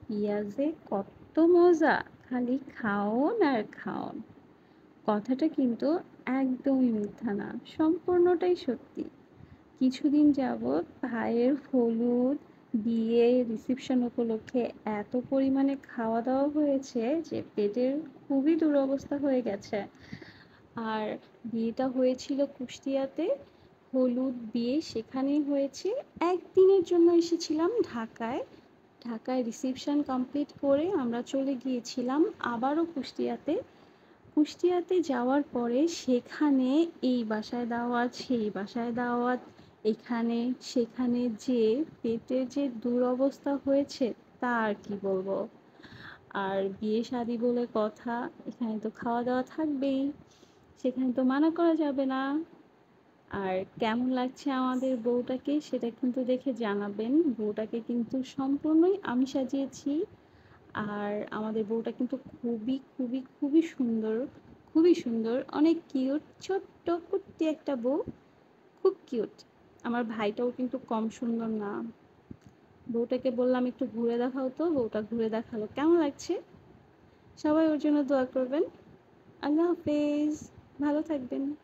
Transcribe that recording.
পিঁয়াজে কত মজা, খালি খাওন আর খাওন। কথাটা কিন্তু একদমই মিথ্যা না, সম্পূর্ণটাই সত্যি। কিছুদিন যাবৎ ভাইয়ের হলুদ, বিয়ে, রিসেপশন উপলক্ষে এত পরিমাণে খাওয়া দাওয়া হয়েছে যে পেটের খুবই দুরবস্থা হয়ে গেছে। আর বিয়েটা হয়েছিল কুষ্টিয়াতে, হলুদ বিয়ে সেখানেই হয়েছে। একদিনের জন্য এসেছিলাম ঢাকায়। ঢাকায় রিসেপশন কমপ্লিট করে আমরা চলে গিয়েছিলাম আবারও কুষ্টিয়াতে। কুষ্টিয়াতে যাওয়ার পরে সেখানে এই বাসায় দাওয়াত, সেই বাসায় দাওয়াত, এখানে সেখানে যে পেটের যে দুরবস্থা হয়েছে তা আর কি বলবো। আর বিয়ে শাদী বলে কথা, এখানে তো খাওয়া দাওয়া থাকবেই, সেখানে তো মানা করা যাবে না। আর কেমন লাগছে আমাদের বউটাকে সেটা কিন্তু দেখে জানাবেন। বউটাকে কিন্তু সম্পূর্ণই আমি সাজিয়েছি। আর আমাদের বউটা কিন্তু খুবই খুবই খুবই সুন্দর, খুবই সুন্দর, অনেক কিউট, ছোট্ট কুট্টি একটা বউ, খুব কিউট। আমার ভাইটাও কিন্তু কম সুন্দর না। বউটাকে বললাম একটু ঘুরে দেখাও, তো বউটা ঘুরে দেখালো। কেমন লাগছে? সবাই ওর জন্য দোয়া করবেন। আল্লাহ হাফেজ, ভালো থাকবেন।